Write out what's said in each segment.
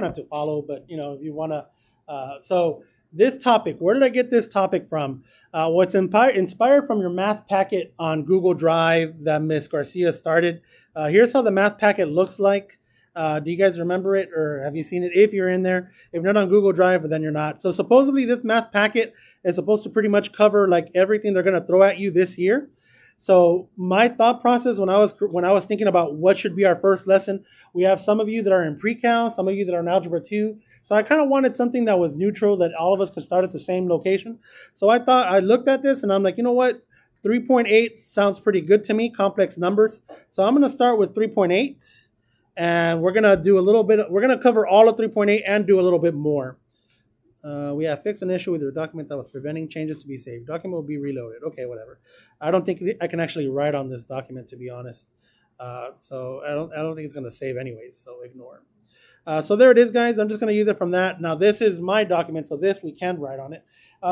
don't have to follow, but if you want to. So this topic, where did I get this topic from? What's inspired from your math packet on Google Drive that Miss Garcia started. Here's how the math packet looks like. Do you guys remember it, or have you seen it? If you're in there, if you're not on Google Drive, then you're not. So supposedly this math packet is supposed to pretty much cover like everything they're going to throw at you this year. So my thought process when I was thinking about what should be our first lesson, we have some of you that are in pre-cal, some of you that are in algebra 2. So I kind of wanted something that was neutral, that all of us could start at the same location. So I looked at this and I'm like, you know what? 3.8 sounds pretty good to me, complex numbers. So I'm going to start with 3.8 and we're going to cover all of 3.8 and do a little bit more. We have fixed an issue with your document that was preventing changes to be saved. Document will be reloaded. Okay, whatever. I don't think I can actually write on this document, to be honest. So I don't think it's going to save anyways, so ignore. So there it is, guys. I'm just going to use it from that. Now, this is my document, so this we can write on it.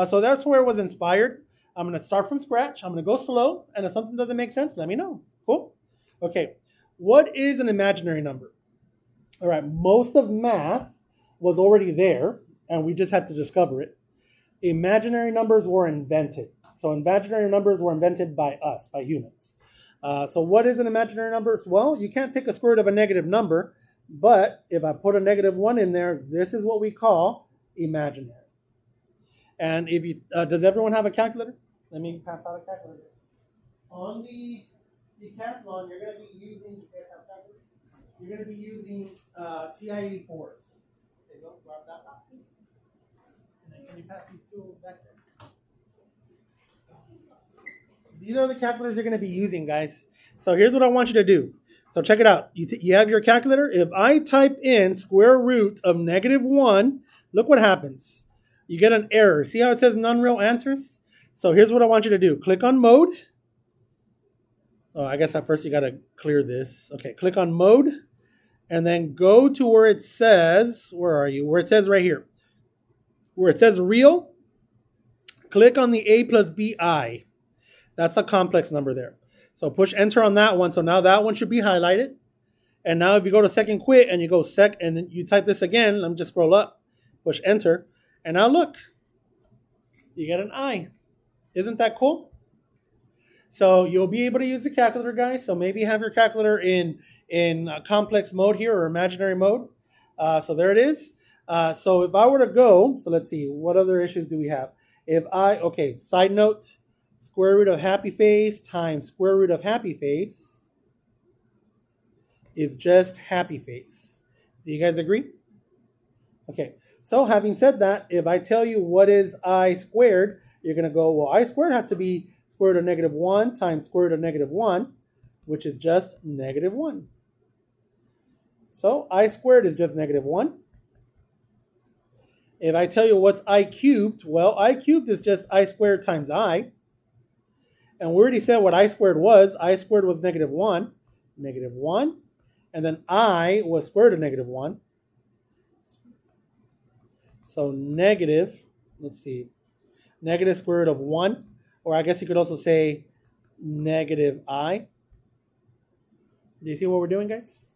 So that's where it was inspired. I'm going to start from scratch. I'm going to go slow, and if something doesn't make sense, let me know. Cool? Okay. What is an imaginary number? All right. Most of math was already there, and we just had to discover it. Imaginary numbers were invented. So imaginary numbers were invented by us, by humans. So what is an imaginary number? Well, you can't take a square root of a negative number, but if I put a -1 in there, this is what we call imaginary. And if you, does everyone have a calculator? Let me pass out a calculator. On the Decathlon, you're going to be using, TI-84s. Okay, go grab that option. Can you pass these tools back there? These are the calculators you're going to be using, guys. So here's what I want you to do. So check it out. You have your calculator. If I type in square root of -1, look what happens. You get an error. See how it says non-real answers? So here's what I want you to do. Click on mode. Oh, I guess at first you got to clear this. Okay, click on mode. And then go to where it says, where are you? Where it says right here. Where it says real, click on the a plus bi. That's a complex number there. So push enter on that one. So now that one should be highlighted. And now if you go to second quit and you go and then you type this again, let me just scroll up, push enter. And now look, you get an I. Isn't that cool? So you'll be able to use the calculator, guys. So maybe have your calculator in complex mode here or imaginary mode. So there it is. So if I were to go, so let's see, what other issues do we have? Side note, square root of happy face times square root of happy face is just happy face. Do you guys agree? Okay, so having said that, if I tell you what is I squared, you're going to go, well, I squared has to be square root of -1 times square root of -1, which is just -1. So I squared is just -1. If I tell you what's I cubed, well, I cubed is just I squared times I. And we already said what I squared was. I squared was -1, -1. And then I was square root of -1. So negative square root of 1. Or I guess you could also say -I. Do you see what we're doing, guys?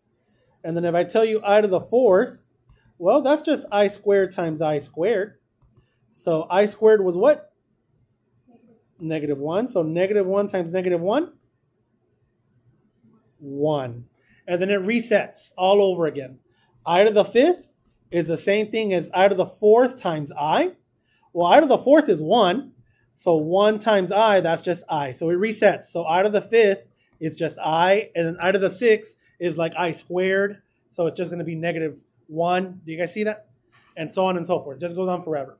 And then if I tell you I to the 4th, well, that's just I squared times I squared. So I squared was what? -1. So -1 times -1? 1. And then it resets all over again. I to the 5th is the same thing as I to the 4th times I. Well, I to the 4th is 1. So 1 times I, that's just I. So it resets. So I to the 5th is just I. And then I to the 6th is like I squared. So it's just going to be -1. Do you guys see that? And so on and so forth. It just goes on forever.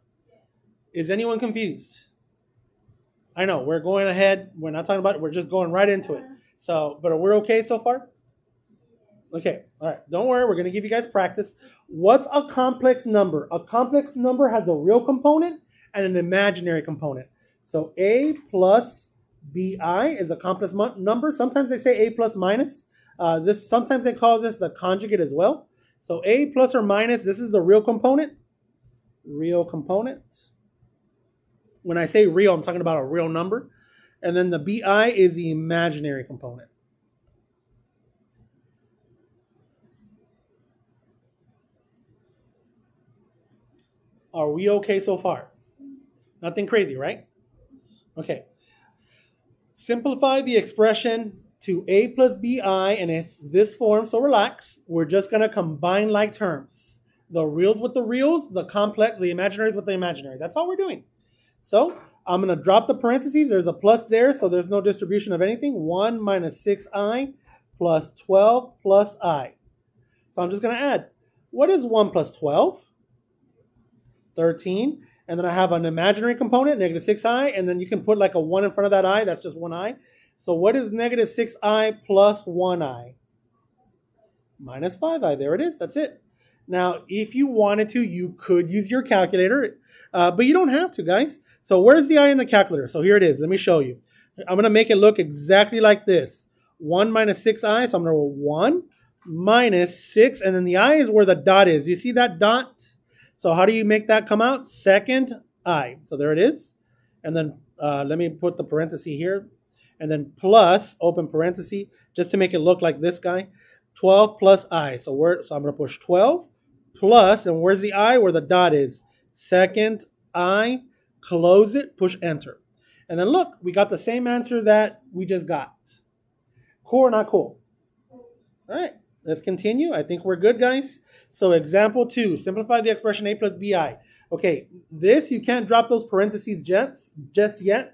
Is anyone confused? I know, we're going ahead. We're not talking about it. We're just going right into it. So, but we're okay so far? Okay, all right. Don't worry. We're going to give you guys practice. What's a complex number? A complex number has a real component and an imaginary component. So A plus BI is a complex number. Sometimes they say A plus minus. Sometimes they call this a conjugate as well. So A plus or minus, this is the real component. Real component. When I say real, I'm talking about a real number. And then the BI is the imaginary component. Are we okay so far? Nothing crazy, right? Okay. Simplify the expression to a plus bi, and it's this form, so relax. We're just going to combine like terms. The reals with the reals, the complex, the imaginaries with the imaginary. That's all we're doing. So I'm going to drop the parentheses. There's a plus there, so there's no distribution of anything. 1 minus 6i plus 12 plus I. So I'm just going to add. What is 1 plus 12? 13. And then I have an imaginary component, negative 6i, and then you can put like a 1 in front of that I. That's just 1i. So what is negative 6i plus 1i? Minus 5i. There it is. That's it. Now, if you wanted to, you could use your calculator, but you don't have to, guys. So where's the I in the calculator? So here it is. Let me show you. I'm going to make it look exactly like this. 1 minus 6i, so I'm going to roll 1 minus 6, and then the I is where the dot is. You see that dot? So how do you make that come out? Second I. So there it is. And then let me put the parenthesis here. And then plus, open parenthesis, just to make it look like this guy. 12 plus I. So I'm going to push 12 plus, and where's the I? Where the dot is. Second I, close it, push enter. And then look, we got the same answer that we just got. Cool or not cool? All right, let's continue. I think we're good, guys. So example 2, simplify the expression a plus bi. Okay, this, you can't drop those parentheses just yet.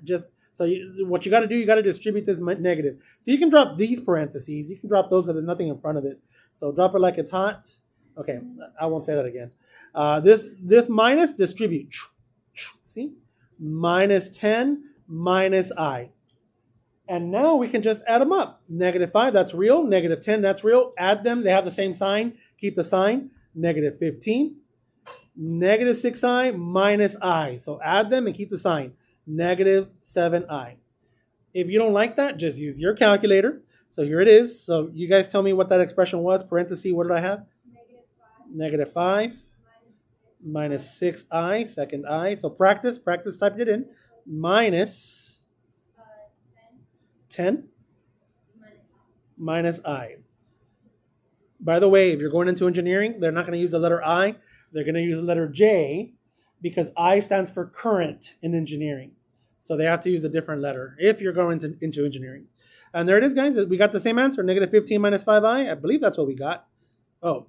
So what you got to do, you got to distribute this negative. So you can drop these parentheses. You can drop those because there's nothing in front of it. So drop it like it's hot. Okay, I won't say that again. This minus, distribute. See? Minus 10 minus I. And now we can just add them up. Negative 5, that's real. Negative 10, that's real. Add them. They have the same sign. Keep the sign. Negative 15. Negative 6i minus I. So add them and keep the sign. Negative 7i. If you don't like that, just use your calculator. So here it is. So you guys tell me what that expression was. Parenthesis, what did I have? Negative 5 minus 6i, second I. So practice, typed it in. Minus 10 minus I. By the way, if you're going into engineering, they're not going to use the letter I. They're going to use the letter J because I stands for current in engineering. So they have to use a different letter if you're going into engineering. And there it is, guys. We got the same answer, negative 15 minus 5i. I believe that's what we got. Oh,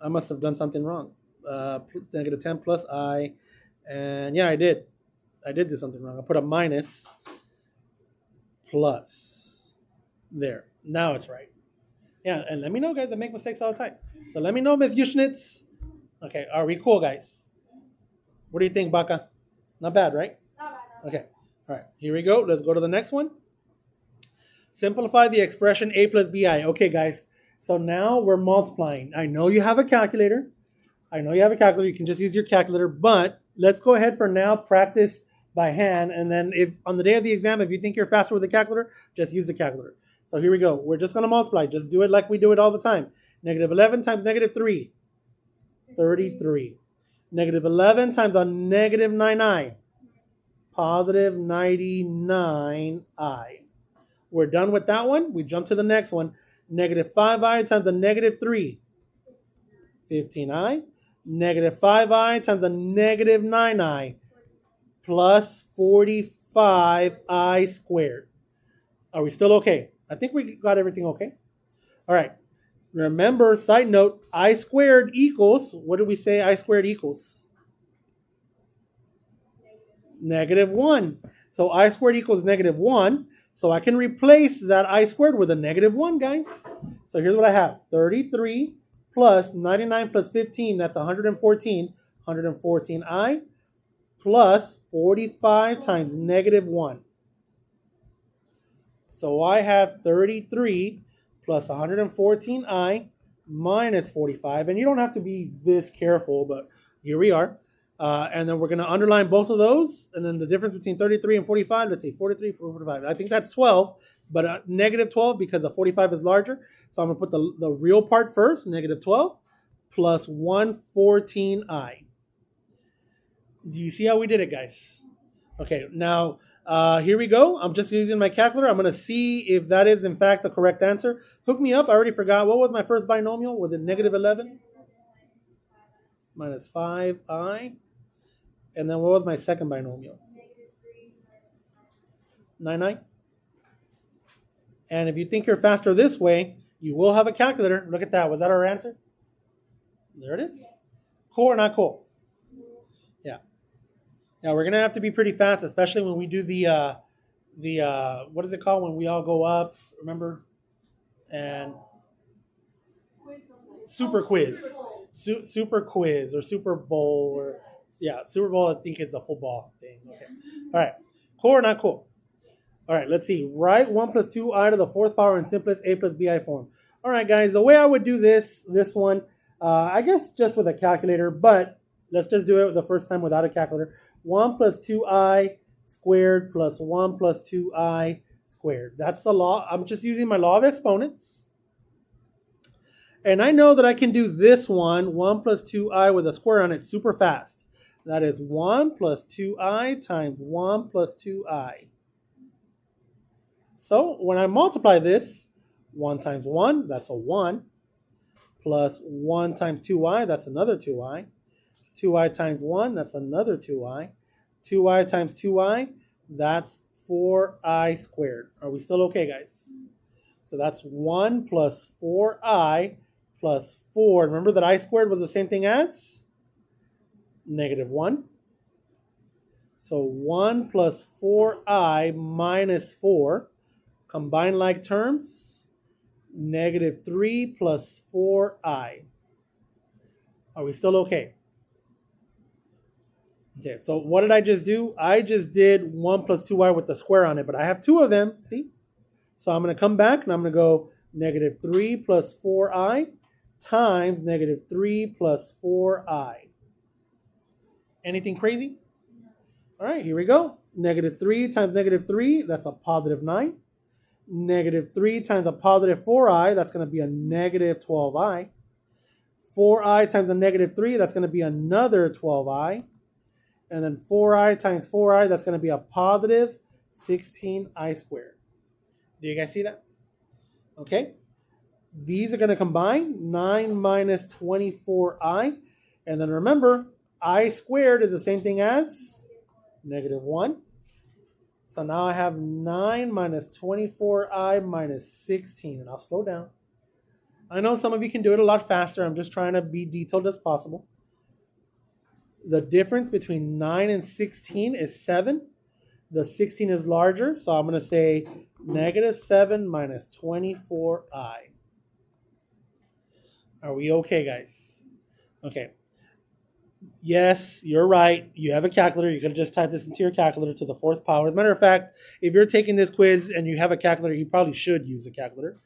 I must have done something wrong. Negative 10 plus I. And yeah, I did. I did do something wrong. I put a minus plus. There. Now it's right. Yeah, and let me know, guys. I make mistakes all the time. So let me know, Ms. Yuschnitz. Okay, are we cool, guys? What do you think, Baka? Not bad, right? Not bad. Okay. All right, here we go. Let's go to the next one. Simplify the expression a plus bi. Okay, guys. So now we're multiplying. I know you have a calculator. You can just use your calculator. But let's go ahead for now, practice by hand. And then if on the day of the exam, if you think you're faster with the calculator, just use the calculator. So here we go. We're just going to multiply. Just do it like we do it all the time. Negative 11 times negative 3. 33. Negative 11 times a negative 9i. Positive 99i. We're done with that one. We jump to the next one. Negative 5i times a negative 3. 15i. Negative 5i times a negative 9i. Plus 45i squared. Are we still okay? I think we got everything okay. All right. Remember, side note, I squared equals, what did we say I squared equals? Negative 1. So I squared equals negative 1. So I can replace that I squared with a negative 1, guys. So here's what I have. 33 plus 99 plus 15, that's 114. 114i plus 45 times negative 1. So I have 33 plus 114i minus 45. And you don't have to be this careful, but here we are. And then we're going to underline both of those. And then the difference between 33 and 45, let's see, 43, 45. I think that's 12, but negative 12 because the 45 is larger. So I'm going to put the real part first, negative 12 plus 114i. Do you see how we did it, guys? Okay, now here we go. I'm just using my calculator. I'm going to see if that is, in fact, the correct answer. Hook me up. I already forgot. What was my first binomial? Was it negative 11? minus 5i. And then what was my second binomial? Negative 3 minus 9i. And if you think you're faster this way, you will have a calculator. Look at that. Was that our answer? There it is. Cool or not cool? Yeah. Now we're gonna have to be pretty fast, especially when we do the what is it called when we all go up? Remember? And super quiz, super quiz or Super Bowl or yeah, Super Bowl. I think is the football thing. Okay. All right. Cool or not cool? All right. Let's see. Write 1 plus 2i to the fourth power in simplest a plus bi form. All right, guys. The way I would do this one, I guess just with a calculator, but let's just do it the first time without a calculator. 1 plus 2i squared plus 1 plus 2i squared. That's the law. I'm just using my law of exponents. And I know that I can do this one, 1 plus 2i with a square on it, super fast. That is 1 plus 2i times 1 plus 2i. So when I multiply this, 1 times 1, that's a 1. Plus 1 times 2i, that's another 2i. 2i times 1, that's another 2i. 2i times 2i, that's 4i squared. Are we still okay, guys? So that's 1 plus 4i plus 4. Remember that I squared was the same thing as negative 1. So 1 plus 4i minus 4. Combine like terms. Negative 3 plus 4i. Are we still okay? Okay, so what did I just do? I just did 1 plus 2i with the square on it, but I have two of them, see? So I'm going to come back and I'm going to go negative 3 plus 4i times negative 3 plus 4i. Anything crazy? All right, here we go. Negative 3 times negative 3, that's a positive 9. Negative 3 times a positive 4i, that's going to be a negative 12i. 4i times a negative 3, that's going to be another 12i. And then 4i times 4i, that's going to be a positive 16i squared. Do you guys see that? Okay. These are going to combine, 9 minus 24i. And then remember, I squared is the same thing as negative 1. So now I have 9 minus 24i minus 16. And I'll slow down. I know some of you can do it a lot faster. I'm just trying to be detailed as possible. The difference between 9 and 16 is 7. The 16 is larger, so I'm going to say negative 7 minus 24i. Are we okay, guys? Okay. Yes, you're right. You have a calculator. You could just type this into your calculator to the fourth power. As a matter of fact, if you're taking this quiz and you have a calculator, you probably should use a calculator.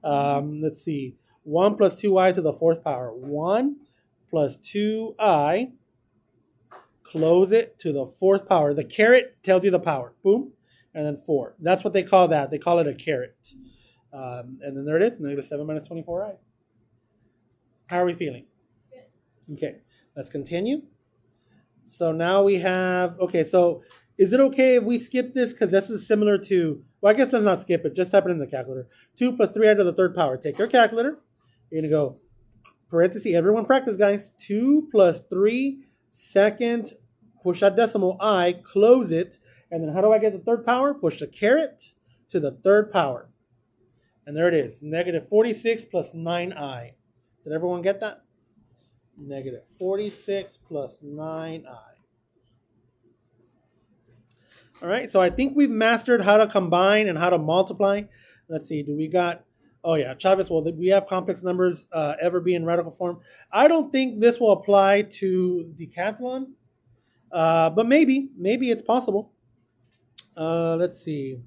Let's see. 1 plus 2i to the fourth power. 1 plus 2i. Close it to the fourth power. The caret tells you the power. Boom. And then 4. That's what they call that. They call it a caret. And then there it is. Negative 7 minus 24i. How are we feeling? Good. Okay. Let's continue. So now we have... Okay, so is it okay if we skip this? Because this is similar to... Well, I guess let's not skip it. Just type it in the calculator. 2 plus 3i to the third power. Take your calculator. You're going to go... Parenthesis. Everyone practice, guys. 2 plus 3... Second, push that decimal I, close it, and then how do I get the third power? Push the caret to the third power. And there it is, negative 46 plus 9i. Did everyone get that? Negative 46 plus 9i. All right, so I think we've mastered how to combine and how to multiply. Let's see, do we got... Oh, yeah, Chavez, will we have complex numbers ever be in radical form? I don't think this will apply to decathlon, but maybe it's possible. Let's see.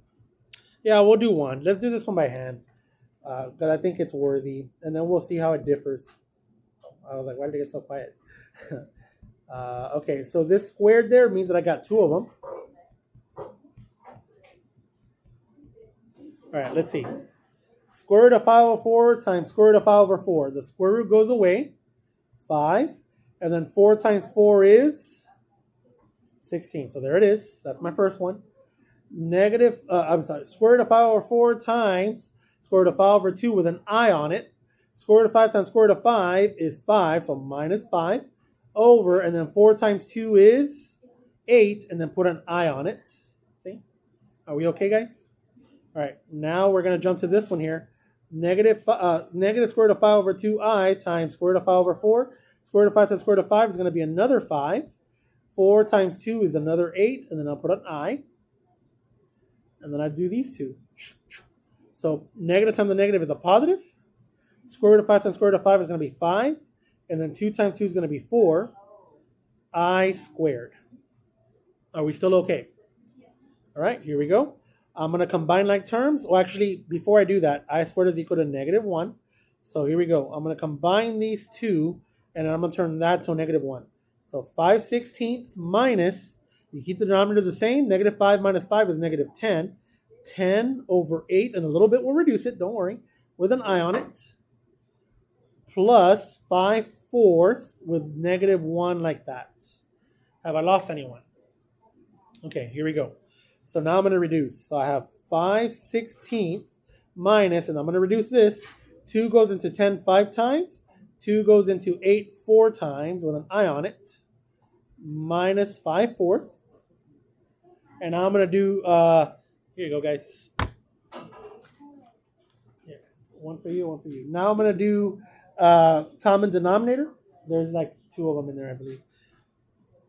Yeah, we'll do one. Let's do this one by hand because I think it's worthy, and then we'll see how it differs. I was like, why did it get so quiet? Okay, so this squared there means that I got two of them. All right, let's see. Square root of 5 over 4 times square root of 5 over 4. The square root goes away, 5. And then 4 times 4 is 16. So there it is. That's my first one. Square root of 5 over 4 times square root of 5 over 2 with an I on it. Square root of 5 times square root of 5 is 5, so minus 5. over, and then 4 times 2 is 8, and then put an I on it. See? Are we okay, guys? All right, now we're going to jump to this one here. Negative square root of 5 over 2i times square root of 5 over 4. Square root of 5 times square root of 5 is going to be another 5. 4 times 2 is another 8, and then I'll put an I. And then I do these two. So negative times the negative is a positive. Square root of 5 times square root of 5 is going to be 5. And then 2 times 2 is going to be 4. I squared. Are we still okay? All right, here we go. I'm going to combine like terms. Well, actually, before I do that, I squared is equal to negative 1. So here we go. I'm going to combine these two, and I'm going to turn that to a negative 1. So 5/16 minus, you keep the denominator the same, negative 5 minus 5 is negative 10. 10 over 8, and a little bit will reduce it, don't worry, with an I on it, plus 5/4 with negative 1 like that. Have I lost anyone? Okay, here we go. So now I'm going to reduce. So I have 5/16 minus, and I'm going to reduce this. 2 goes into 10 5 times. 2 goes into 8 4 times with an I on it. Minus 5/4. And now I'm going to do, here you go, guys. Here, one for you, one for you. Now I'm going to do common denominator. There's like 2 of them in there, I believe.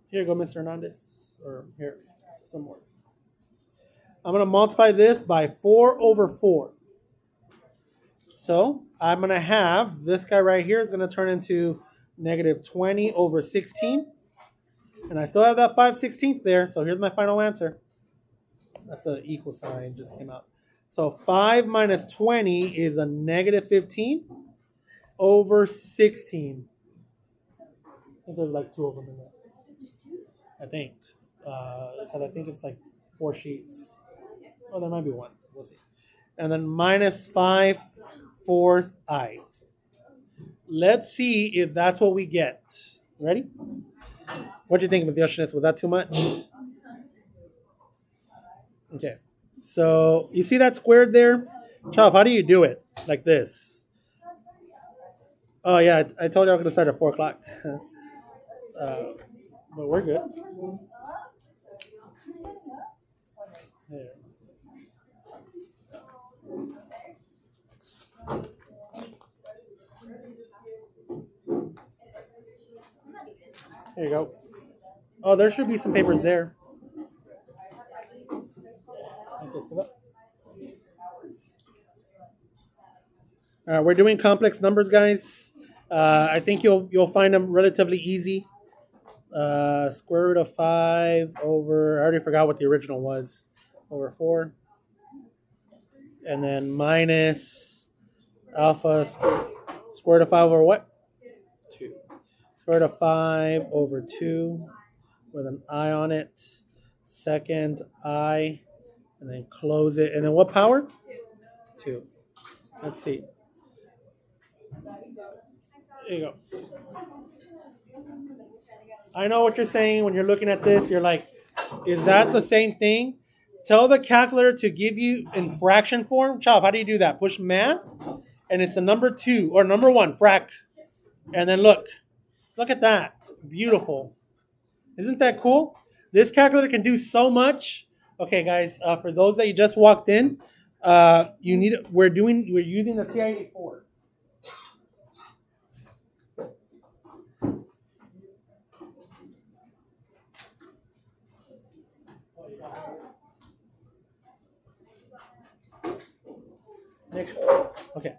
Here you go, Mr. Hernandez. Or here, some more. I'm going to multiply this by 4 over 4. So I'm going to have this guy right here is going to turn into negative 20 over 16. And I still have that 5/16 there. So here's my final answer. That's an equal sign, just came out. So 5 minus 20 is a negative 15 over 16. I think there's like 2 of them in there. I think. Because I think it's like 4 sheets. Oh, there might be 1. We'll see. And then minus 5/4 I. Let's see if that's what we get. Ready? What do you think, Matthias? Was that too much? Okay. So you see that squared there? Chav, how do you do it? Like this. Oh, yeah. I told you I was going to start at 4 o'clock. But we're good. There. There you go. Oh, there should be some papers there. All right, we're doing complex numbers, guys. I think you'll find them relatively easy. Square root of 5 over, I already forgot what the original was, over 4. And then minus alpha square root of 5 over what? 2. Square root of 5 over 2 with an I on it. Second I, and then close it. And then what power? 2. Let's see. There you go. I know what you're saying when you're looking at this. You're like, is that the same thing? Tell the calculator to give you in fraction form. Chav, how do you do that? Push math, and it's the number 2 or number 1, frac. And then look at that. Beautiful. Isn't that cool? This calculator can do so much. Okay, guys, for those that you just walked in, we're using the TI-84. Next. Okay.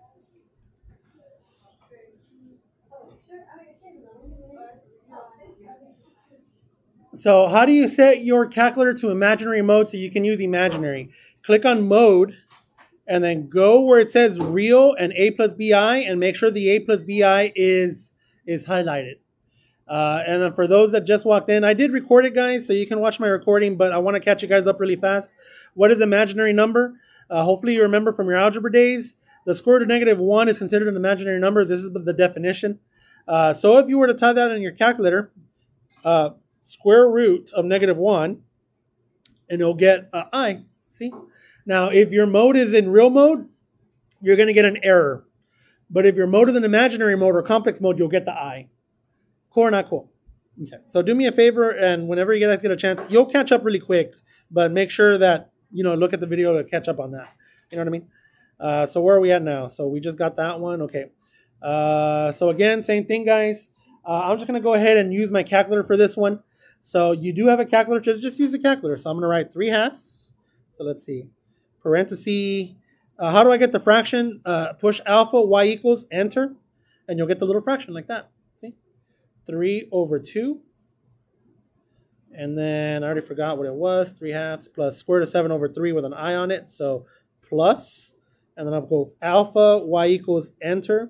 So how do you set your calculator to imaginary mode so you can use imaginary? Click on mode and then go where it says real and A plus BI and make sure the A plus BI is highlighted. And then for those that just walked in, I did record it, guys, so you can watch my recording, but I want to catch you guys up really fast. What is imaginary number? Hopefully you remember from your algebra days. The square root of negative 1 is considered an imaginary number. This is the definition. So if you were to type that in your calculator, square root of negative 1, and you'll get I. See? Now, if your mode is in real mode, you're going to get an error. But if your mode is in imaginary mode or complex mode, you'll get the I. Cool or not cool? Okay. So do me a favor, and whenever you guys get a chance, you'll catch up really quick, but make sure that look at the video to catch up on that. You know what I mean? So where are we at now? So we just got that one. Okay. So again, same thing, guys. I'm just gonna go ahead and use my calculator for this one. So you do have a calculator, just use the calculator. So I'm gonna write 3/2. So let's see, parenthesis. How do I get the fraction? Push alpha y equals enter, and you'll get the little fraction like that. See, 3/2. And then I already forgot what it was. 3/2 plus square root of 7/3 with an I on it. So plus, and then I'll go alpha y equals enter,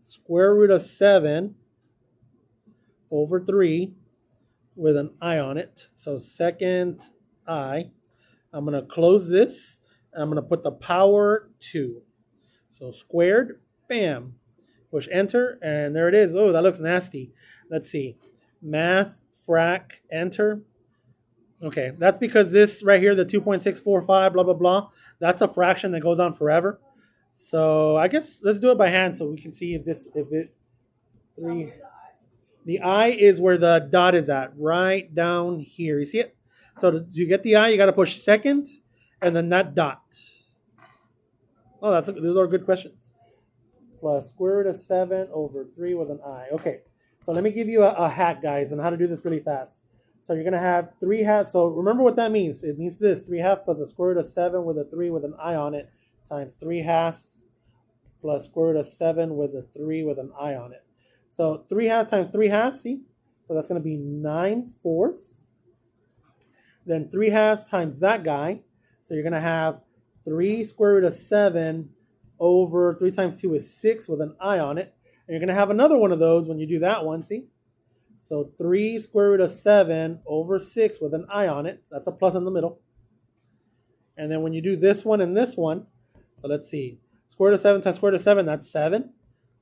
square root of 7/3 with an I on it. So second I. I'm going to close this. I'm going to put the power 2. So squared, bam. Push enter, and there it is. Oh, that looks nasty. Let's see. Math, frac, enter. Okay, that's because this right here, the 2.645, blah, blah, blah, that's a fraction that goes on forever. So I guess let's do it by hand so we can see if it, 3. The I is where the dot is at, right down here. You see it? So to get the I, you got to push second, and then that dot. Oh, those are good questions. Plus square root of 7/3 with an I. Okay, so let me give you a hack, guys, on how to do this really fast. So you're going to have 3/2. So remember what that means. It means this, 3/2 plus the square root of 7 with a 3 with an I on it times 3/2 plus square root of 7 with a 3 with an I on it. So 3/2 times 3/2, see? So that's going to be 9/4. Then 3/2 times that guy. So you're going to have 3 square root of 7 over 3 times 2 is 6 with an I on it. And you're going to have another one of those when you do that one, see? So 3 square root of 7 over 6 with an I on it. That's a plus in the middle. And then when you do this one and this one, so let's see. Square root of 7 times square root of 7, that's 7.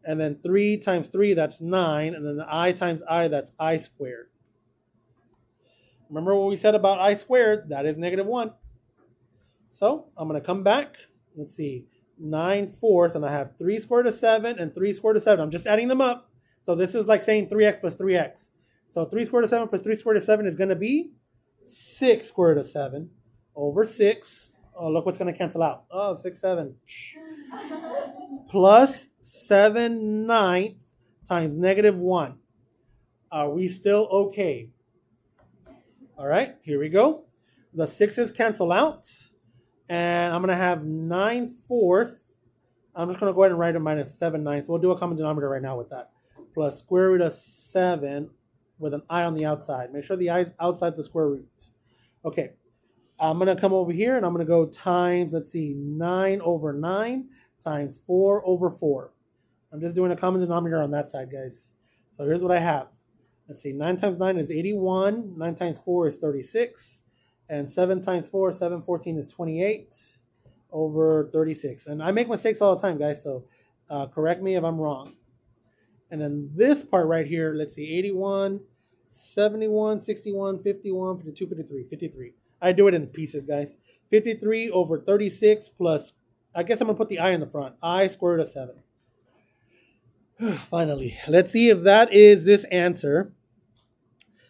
And then 3 times 3, that's 9. And then the I times I, that's I squared. Remember what we said about I squared? That is -1. So I'm going to come back. Let's see. 9/4, and I have 3 square root of 7 and 3 square root of 7. I'm just adding them up. So this is like saying 3x plus 3x. So 3 square root of 7 plus 3 square root of 7 is going to be 6 square root of 7 over 6. Oh, look what's going to cancel out. Oh, 6, 7. Plus 7/9 times -1. Are we still okay? All right, here we go. The 6's cancel out. And I'm going to have 9/4. I'm just going to go ahead and write a minus 7/9. We'll do a common denominator right now with that. Plus square root of 7 with an I on the outside. Make sure the I is outside the square root. Okay. I'm going to come over here and I'm going to go times, let's see, 9/9 times 4/4. I'm just doing a common denominator on that side, guys. So here's what I have. Let's see, 9 times 9 is 81. 9 times 4 is 36. And 7 times 4, 7, 14 is 28 over 36. And I make mistakes all the time, guys, so correct me if I'm wrong. And then this part right here, let's see, 81, 71, 61, 51, 52, 53, 53. I do it in pieces, guys. 53 over 36 plus, I guess I'm going to put the I in the front. I square root of 7. Finally, let's see if that is this answer.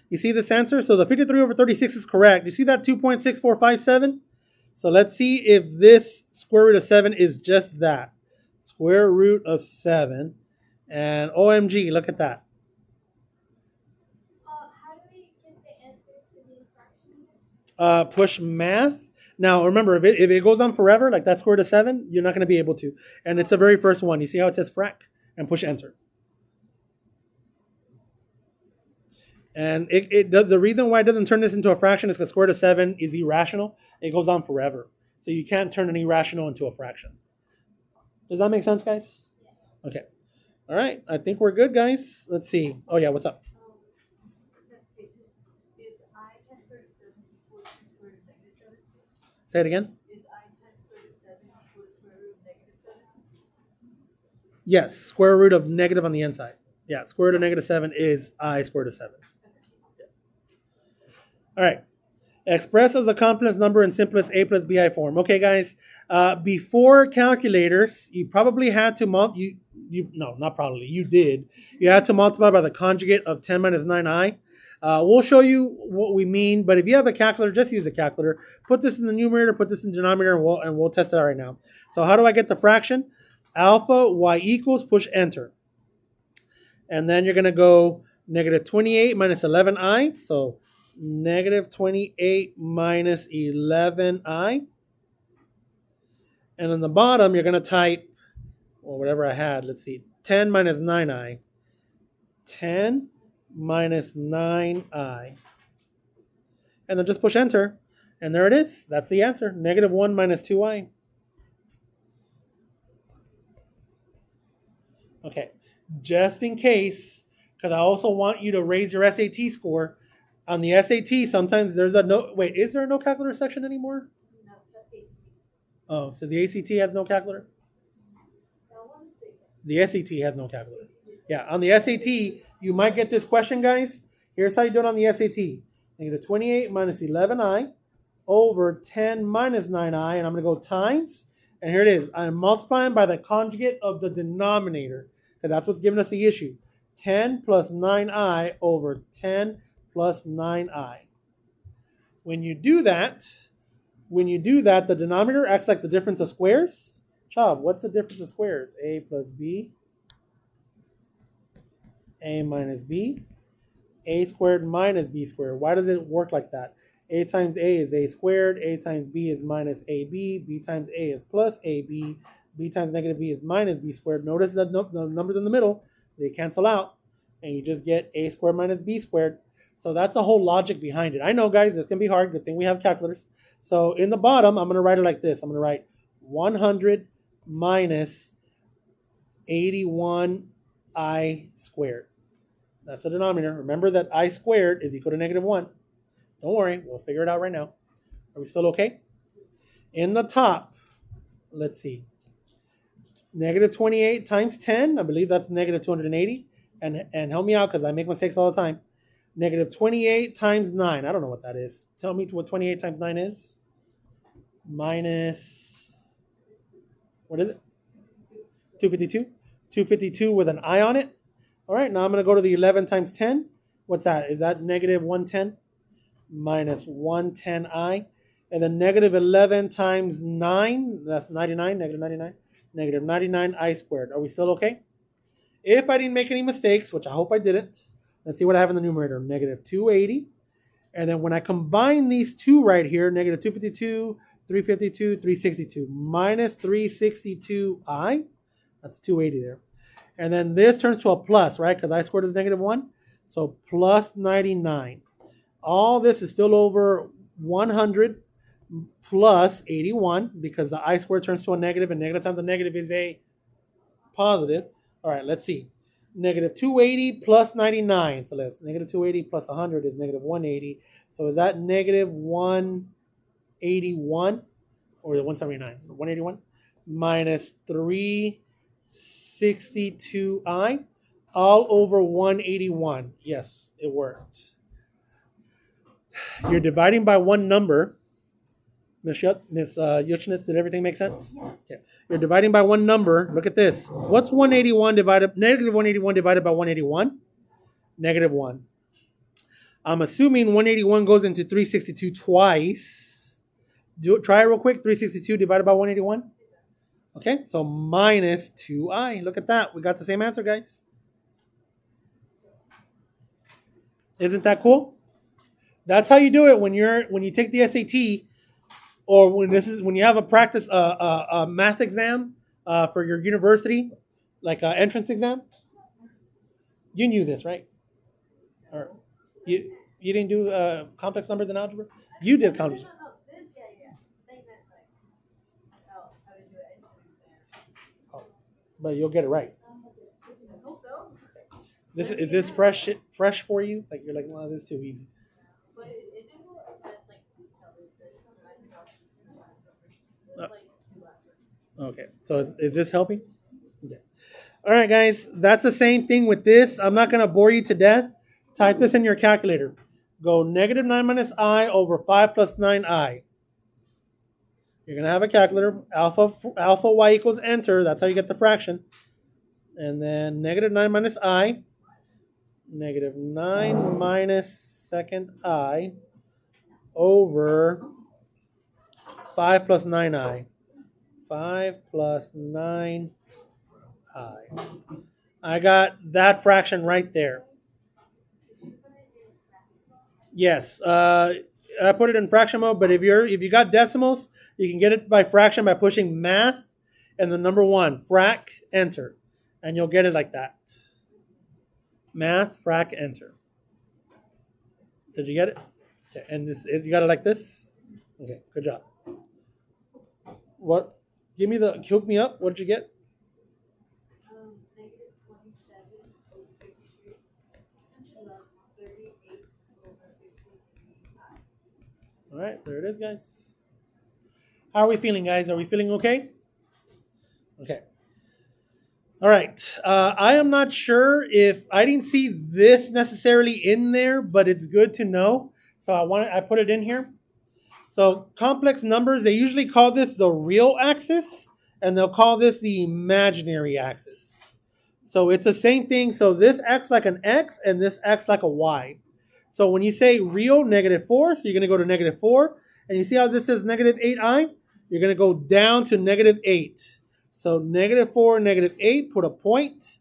You see this answer? So the 53 over 36 is correct. You see that 2.6457? So let's see if this square root of 7 is just that. Square root of 7. And OMG, look at that. How do we get the answers to the fraction? Push math. Now, remember, if it goes on forever, like that square root of 7, you're not going to be able to. And it's the very first one. You see how it says frac? And push enter. And it does. The reason why it doesn't turn this into a fraction is because square root of 7 is irrational. It goes on forever. So you can't turn an irrational into a fraction. Does that make sense, guys? Okay. All right. I think we're good, guys. Let's see. Oh, yeah. What's up? Is I times square root of 7 equal to square root of -7? Say it again. Is I times square root of 7 equal to square root of -7? Yes. Square root of negative on the inside. Yeah. Square root of -7 is I square root of 7. All right. Express as a complex number in simplest a plus bi form. Okay, guys. Before calculators, you probably had to no, not probably. You did. You had to multiply by the conjugate of 10 minus 9i. We'll show you what we mean, but if you have a calculator, just use a calculator. Put this in the numerator, put this in the denominator, and we'll test it out right now. So how do I get the fraction? Alpha y equals, push enter. And then you're going to go negative 28 minus 11i. So negative 28 minus 11i. And on the bottom, you're going to type, or whatever I had, let's see, 10 minus 9i. 10 minus 9i. And then just push enter. And there it is. That's the answer. Negative 1 minus 2i. Okay. Just in case, because I also want you to raise your SAT score. On the SAT, sometimes there's a no. Wait, is there a no calculator section anymore? No, that's ACT. Oh, so the ACT has no calculator? I want to say that. The SAT has no calculator. Yeah, on the SAT, you might get this question, guys. Here's how you do it on the SAT. Negative 28 minus 11i over 10 minus 9i, and I'm going to go times. And here it is. I'm multiplying by the conjugate of the denominator, because that's what's giving us the issue. 10 plus 9i over 10 plus 9i. When you do that, the denominator acts like the difference of squares. Child, what's the difference of squares? A plus b, a minus b, a squared minus b squared. Why does it work like that? A times a is a squared, a times b is minus ab, b times a is plus ab, b times negative b is minus b squared. Notice that the numbers in the middle, they cancel out, and you just get a squared minus b squared. So that's the whole logic behind it. I know, guys, it's going to be hard. Good thing we have calculators. So in the bottom, I'm going to write it like this. I'm going to write 100 minus 81i squared. That's the denominator. Remember that I squared is equal to negative 1. Don't worry. We'll figure it out right now. Are we still okay? In the top, let's see. Negative 28 times 10. I believe that's negative 280. And help me out because I make mistakes all the time. Negative 28 times 9. I don't know what that is. Tell me what 28 times 9 is. Minus, what is it? 252. 252 with an I on it. All right, now I'm going to go to the 11 times 10. What's that? Is that negative 110? Minus 110i. And then negative 11 times 9. That's 99. Negative 99. Negative 99i squared. Are we still okay? If I didn't make any mistakes, which I hope I didn't, let's see what I have in the numerator. Negative 280. And then when I combine these two right here, negative 252, 352, 362, minus 362i. That's 280 there. And then this turns to a plus, right? Because I squared is negative 1. So plus 99. All this is still over 100 plus 81 because the I squared turns to a negative, and negative times a negative is a positive. All right, let's see. Negative 280 plus 99. So let's negative 280 plus 100 is negative 180. So is that negative 181 or 179? 181 minus 362i all over 181. Yes, it worked. You're dividing by one number. Miss Yuchnitz, did everything make sense? Yeah. You're dividing by one number. Look at this. What's 181 divided, negative 181 divided by 181? Negative 1. I'm assuming 181 goes into 362 twice. Try it real quick. 362 divided by 181. Okay, so minus 2i. Look at that. We got the same answer, guys. Isn't that cool? That's how you do it when you take the SAT, or when you have a practice a math exam for your university, like an entrance exam. You knew this, right? Or you didn't do complex numbers in algebra? You did complex. No, this, yeah. They meant like, oh, I would do it in exams. Oh, but you'll get it right. I hope so. Is this fresh for you? Like you're like, well, this is too easy. But it didn't go like that, like, like 2 lessons. Okay, so is this helping? Yeah. All right, guys, that's the same thing with this. I'm not going to bore you to death. Type this in your calculator. Go negative 9 minus I over 5 plus 9i. You're going to have a calculator. Alpha y equals enter. That's how you get the fraction. And then negative 9 minus I. Negative 9 minus second I over 5 plus 9i. 5 plus 9i. I got that fraction right there. Yes, I put it in fraction mode, but if you got decimals, you can get it by fraction by pushing math and the number 1, frac, enter, and you'll get it like that. Math, frac, enter. Did you get it? Okay, and you got it like this? Okay, good job. What? Hook me up. What did you get? Negative 27 over 53 plus 38 over 53i. All right, there it is, guys. How are we feeling, guys? Are we feeling okay? Okay. All right. I am not sure if I didn't see this necessarily in there, but it's good to know. So I put it in here. So complex numbers, they usually call this the real axis, and they'll call this the imaginary axis. So it's the same thing. So this acts like an X, and this acts like a Y. So when you say real, -4, so you're going to go to -4. And you see how this says -8i? You're going to go down to -8. So -4, -8, put a point.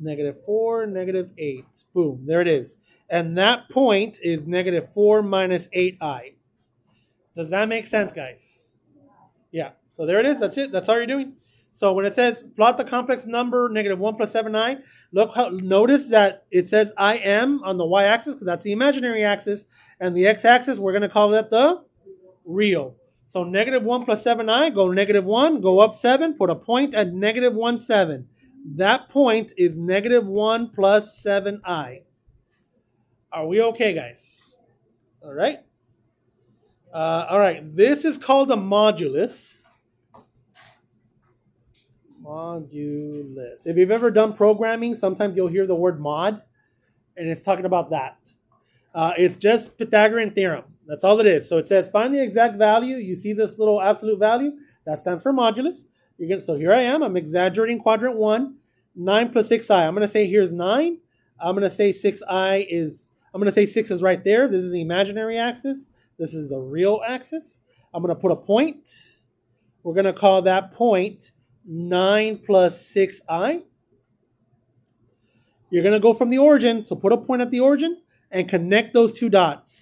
-4, -8. Boom, there it is. And that point is -4 minus 8i. Does that make sense, guys? Yeah. So there it is. That's it. That's all you're doing. So when it says plot the complex number -1 plus 7i, notice that it says I am on the y-axis because that's the imaginary axis, and the x-axis we're going to call that the real. So -1 plus 7i, go -1, go up 7, put a point at -1,7. That point is -1 plus 7i. Are we okay, guys? All right. All right. This is called a modulus. Modulus. If you've ever done programming, sometimes you'll hear the word mod, and it's talking about that. It's just Pythagorean theorem. That's all it is. So it says find the exact value. You see this little absolute value? That stands for modulus. So here I am. I'm exaggerating quadrant 1. 9 plus 6i. I'm going to say here's 9. I'm going to say 6 is right there. This is the imaginary axis. This is the real axis. I'm going to put a point. We're going to call that point 9 plus 6i. You're going to go from the origin. So put a point at the origin and connect those two dots.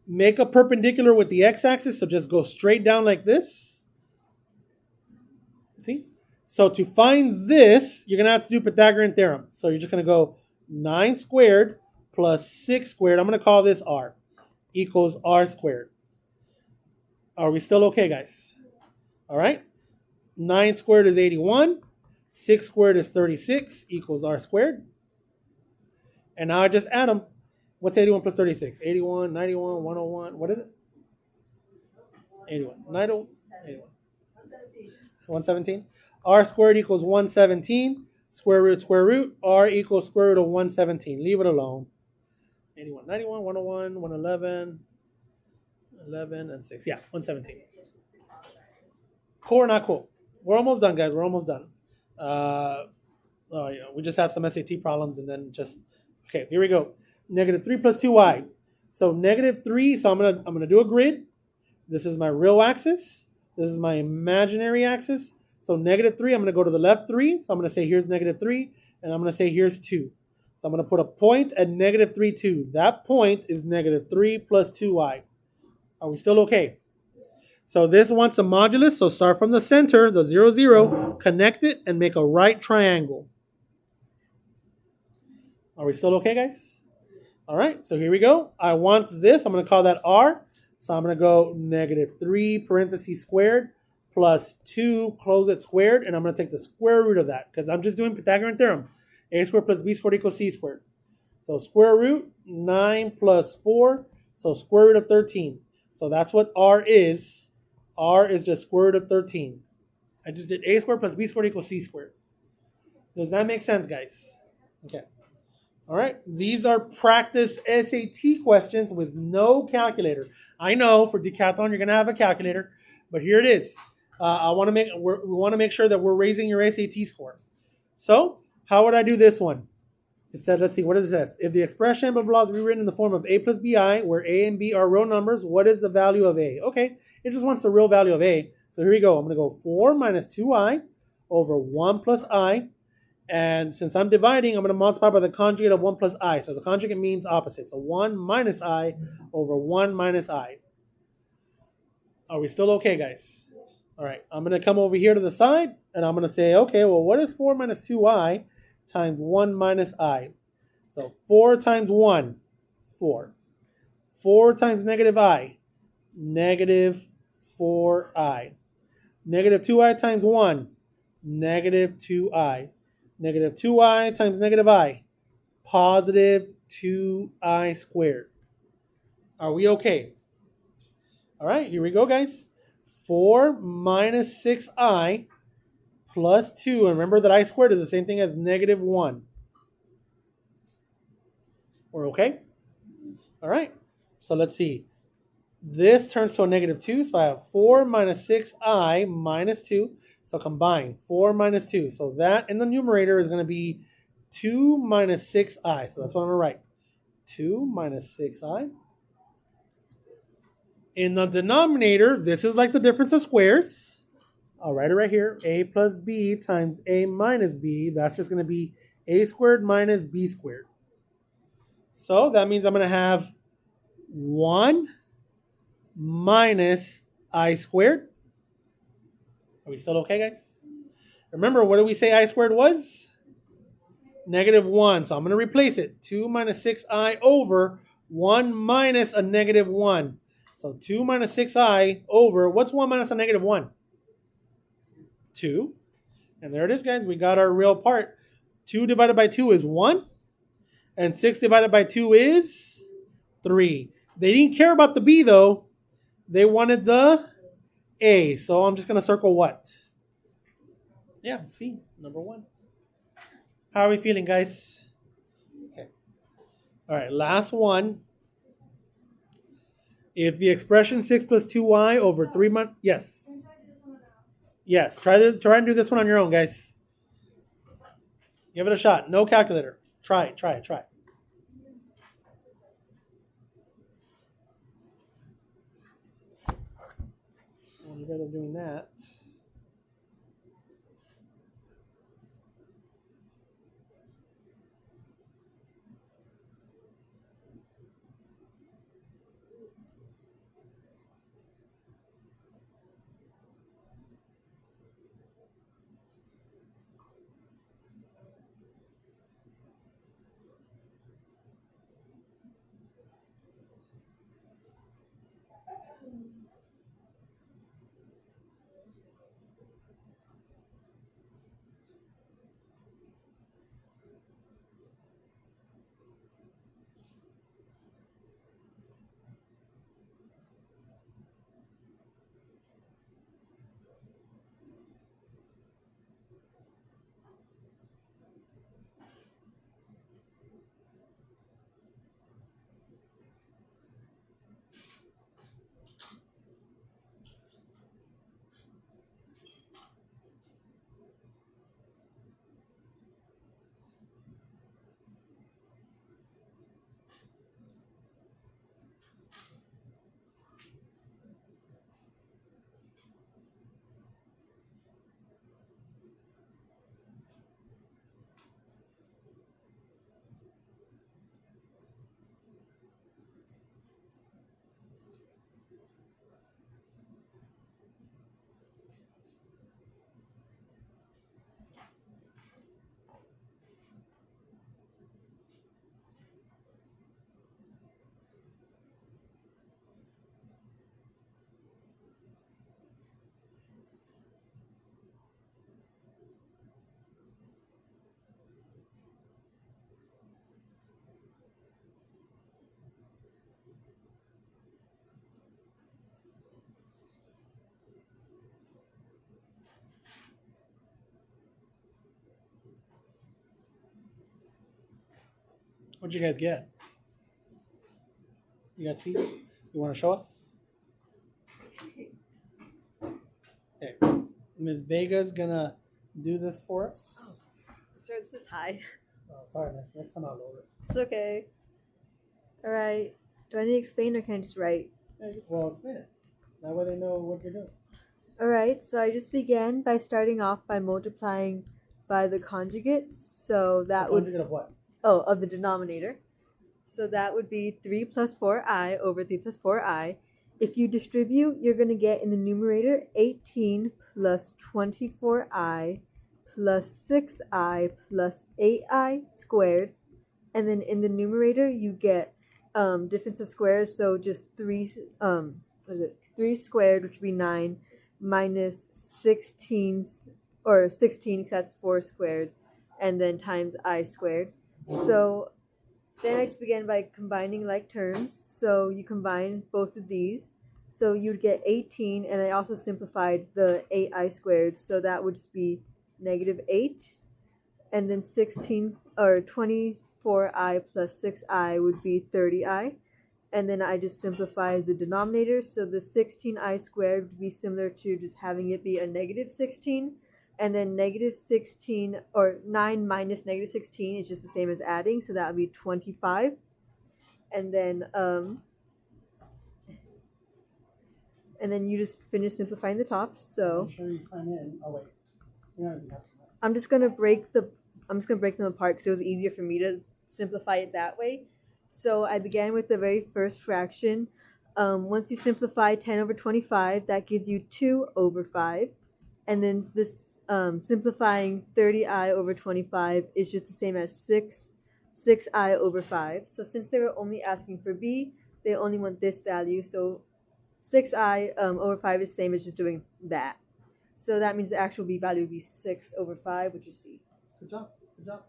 Make a perpendicular with the x-axis. So just go straight down like this. See? So to find this, you're going to have to do Pythagorean theorem. So you're just going to go 9 squared plus 6 squared. I'm going to call this r equals r squared. Are we still okay, guys? All right. 9 squared is 81. 6 squared is 36 equals r squared. And now I just add them. What's 81 plus 36? 81, 91, 101. What is it? 81. 81. 117. R squared equals 117. Square root. R equals square root of 117. Leave it alone. 81, 91, 101, 111, 11, and 6. Yeah, 117. Cool or not cool? We're almost done, guys. We're almost done. We just have some SAT problems and then just... Okay, here we go. -3 plus 2y. So -3, so I'm gonna do a grid. This is my real axis. This is my imaginary axis. So -3, I'm gonna go to the left 3. So I'm gonna say here's -3, and I'm gonna say here's 2. So I'm gonna put a point at -3, 2. That point is -3 plus 2y. Are we still okay? So this wants a modulus, so start from the center, the 0, 0, connect it, and make a right triangle. Are we still okay, guys? All right, so here we go. I want this. I'm going to call that r. So I'm going to go -3 parentheses squared plus 2, close it squared, and I'm going to take the square root of that because I'm just doing Pythagorean theorem. A squared plus b squared equals c squared. So square root, 9 plus 4, so square root of 13. So that's what r is. R is just square root of 13. I just did a squared plus b squared equals c squared. Does that make sense, guys? Okay. All right. These are practice SAT questions with no calculator. I know for decathlon you're going to have a calculator, but here it is. We want to make sure that we're raising your SAT score. So how would I do this one? It said, let's see, what does it say? If the expression blah, blah, blah is rewritten in the form of a plus bi, where a and b are real numbers, what is the value of a? Okay, it just wants the real value of a. So here we go. I'm going to go 4 minus 2i over 1 plus I. And since I'm dividing, I'm going to multiply by the conjugate of 1 plus I. So the conjugate means opposite. So 1 minus I over 1 minus I. Are we still okay, guys? All right, I'm going to come over here to the side, and I'm going to say, okay, well, what is 4 minus 2i times 1 minus I? So 4 times 1, 4. 4 times negative I, negative 4i. Negative 2i times 1, negative 2i. Negative 2i times negative I, positive 2i squared. Are we okay? All right, here we go, guys. 4 minus 6i plus 2. And remember that I squared is the same thing as negative 1. We're okay? All right. So let's see. This turns to a negative 2. So I have 4 minus 6i minus 2. So combine 4 minus 2. So that in the numerator is going to be 2 minus 6i. So that's what I'm going to write. 2 minus 6i. In the denominator, this is like the difference of squares. I'll write it right here. A plus b times a minus b. That's just going to be a squared minus b squared. So that means I'm going to have 1 minus I squared. Are we still okay, guys? Remember, what did we say I squared was? Negative 1. So I'm going to replace it. 2 minus 6i over 1 minus a negative 1. So 2 minus 6i over, what's 1 minus a negative 1? 2. And there it is, guys. We got our real part. 2 divided by 2 is 1. And 6 divided by 2 is 3. They didn't care about the b, though. They wanted the a. So I'm just going to circle what? Yeah, C, number 1. How are we feeling, guys? Okay. All right, last one. If the expression 6 plus 2y over 3 months... Yes. Yes, try and do this one on your own, guys. Give it a shot. No calculator. Try it. Well, you guys are doing that. What'd you guys get? You got C? You want to show us? Okay. Ms. Vega's going to do this for us. So this is high. Sorry, next time I'll lower it. It's okay. All right. Do I need to explain or can I just write? Well, explain it. That way they know what you're doing. All right. So I just began by starting off by multiplying by the conjugate. So that would Conjugate of what? of the denominator. So that would be 3 plus 4i over 3 plus 4i. If you distribute, you're going to get in the numerator 18 plus 24i plus 6i plus 8i squared. And then in the numerator, you get difference of squares. So just 3, 3 squared, which would be 9, minus 16, or 16, because that's 4 squared, and then times I squared. So then I just began by combining like terms. So you combine both of these. So you'd get 18, and I also simplified the 8i squared. So that would just be negative 8. And then 16 or 24i plus 6i would be 30i. And then I just simplified the denominator. So the 16i squared would be similar to just having it be a negative 16. And then negative 16, or 9 minus negative 16 is just the same as adding. So that would be 25. And then you just finish simplifying the top. So Make sure you sign in. Oh wait, you don't even have to. I'm just gonna break them apart because it was easier for me to simplify it that way. So I began with the very first fraction. Once you simplify 10 over 25, that gives you 2 over 5. And then this simplifying 30i over 25 is just the same as 6i over 5. So since they were only asking for b, they only want this value. So 6i over 5 is the same as just doing that. So that means the actual b value would be 6 over 5, which is c. Good job. Good job.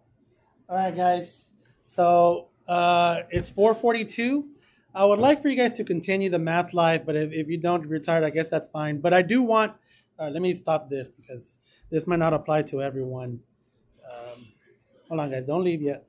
All right, guys. So it's 4:42. I would like for you guys to continue the math live, but if you don't, you're retired, I guess that's fine. But I do want, let me stop this because this might not apply to everyone. Hold on, guys. Don't leave yet.